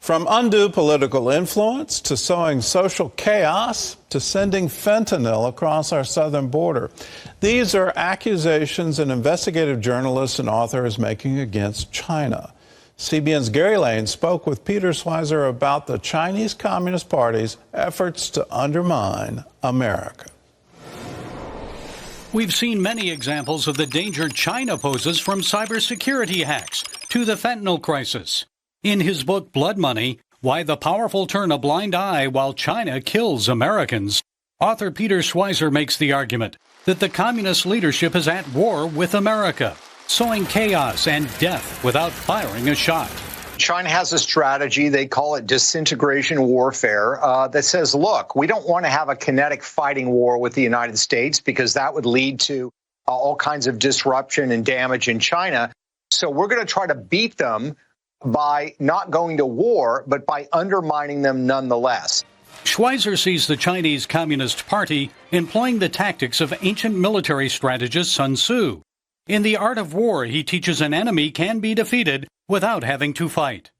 From undue political influence to sowing social chaos to sending fentanyl across our southern border. These are accusations an investigative journalist and author is making against China. CBN's Gary Lane spoke with Peter Schweizer about the Chinese Communist Party's efforts to undermine America. We've seen many examples of the danger China poses, from cybersecurity hacks to the fentanyl crisis. In his book, Blood Money, Why the Powerful Turn a Blind Eye While China Kills Americans, author Peter Schweizer makes the argument that the communist leadership is at war with America, sowing chaos and death without firing a shot. China has a strategy, they call it disintegration warfare, that says, look, we don't want to have a kinetic fighting war with the United States because that would lead to all kinds of disruption and damage in China. So we're going to try to beat them by not going to war, but by undermining them nonetheless. Schweizer sees the Chinese Communist Party employing the tactics of ancient military strategist Sun Tzu. In The Art of War, he teaches an enemy can be defeated without having to fight.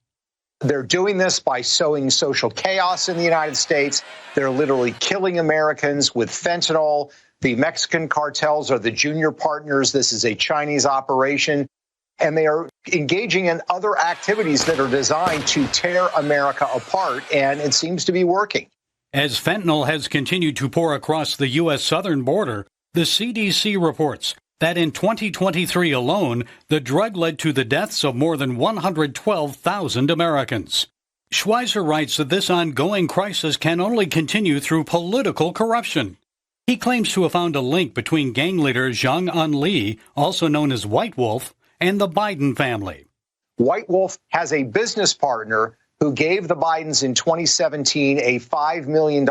They're doing this by sowing social chaos in the United States. They're literally killing Americans with fentanyl. The Mexican cartels are the junior partners. This is a Chinese operation. And they are engaging in other activities that are designed to tear America apart, and it seems to be working. As fentanyl has continued to pour across the U.S. southern border, the CDC reports that in 2023 alone, the drug led to the deaths of more than 112,000 Americans. Schweizer writes that this ongoing crisis can only continue through political corruption. He claims to have found a link between gang leader Zhang Anli, also known as White Wolf, and the Biden family. White Wolf has a business partner who gave the Bidens in 2017 a $5 million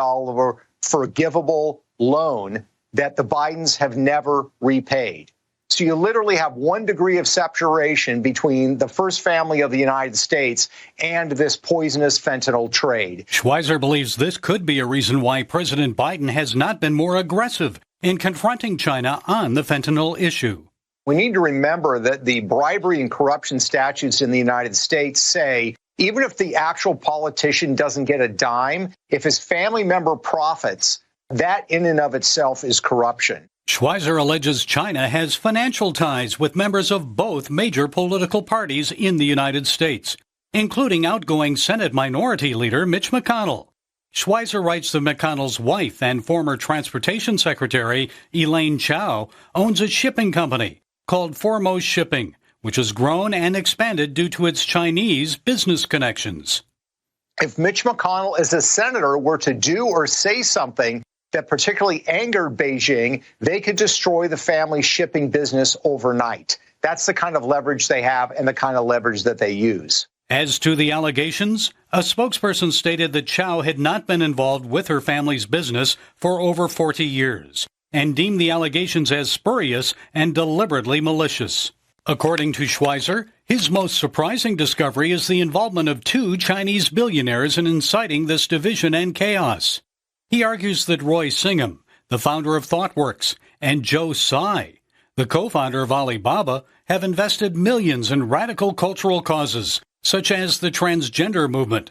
forgivable loan that the Bidens have never repaid. So you literally have 1 degree of separation between the first family of the United States and this poisonous fentanyl trade. Schweizer believes this could be a reason why President Biden has not been more aggressive in confronting China on the fentanyl issue. We need to remember that the bribery and corruption statutes in the United States say even if the actual politician doesn't get a dime, if his family member profits, that in and of itself is corruption. Schweizer alleges China has financial ties with members of both major political parties in the United States, including outgoing Senate Minority Leader Mitch McConnell. Schweizer writes that McConnell's wife and former Transportation Secretary Elaine Chao owns a shipping company called Foremost Shipping, which has grown and expanded due to its Chinese business connections. If Mitch McConnell as a senator were to do or say something that particularly angered Beijing, they could destroy the family shipping business overnight. That's the kind of leverage they have and the kind of leverage that they use. As to the allegations, a spokesperson stated that Chao had not been involved with her family's business for over 40 years. And deemed the allegations as spurious and deliberately malicious. According to Schweizer, his most surprising discovery is the involvement of 2 Chinese billionaires in inciting this division and chaos. He argues that Roy Singham, the founder of ThoughtWorks, and Joe Tsai, the co-founder of Alibaba, have invested millions in radical cultural causes, such as the transgender movement.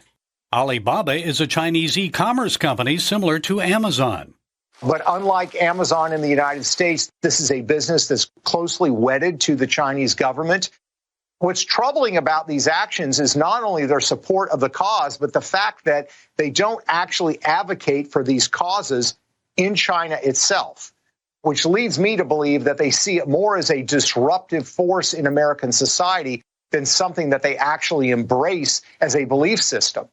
Alibaba is a Chinese e-commerce company similar to Amazon. But unlike Amazon in the United States, this is a business that's closely wedded to the Chinese government. What's troubling about these actions is not only their support of the cause, but the fact that they don't actually advocate for these causes in China itself, which leads me to believe that they see it more as a disruptive force in American society than something that they actually embrace as a belief system.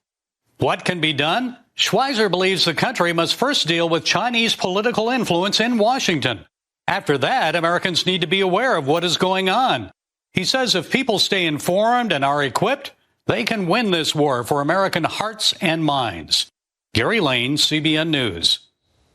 What can be done? Schweizer believes the country must first deal with Chinese political influence in Washington. After that, Americans need to be aware of what is going on. He says if people stay informed and are equipped, they can win this war for American hearts and minds. Gary Lane, CBN News.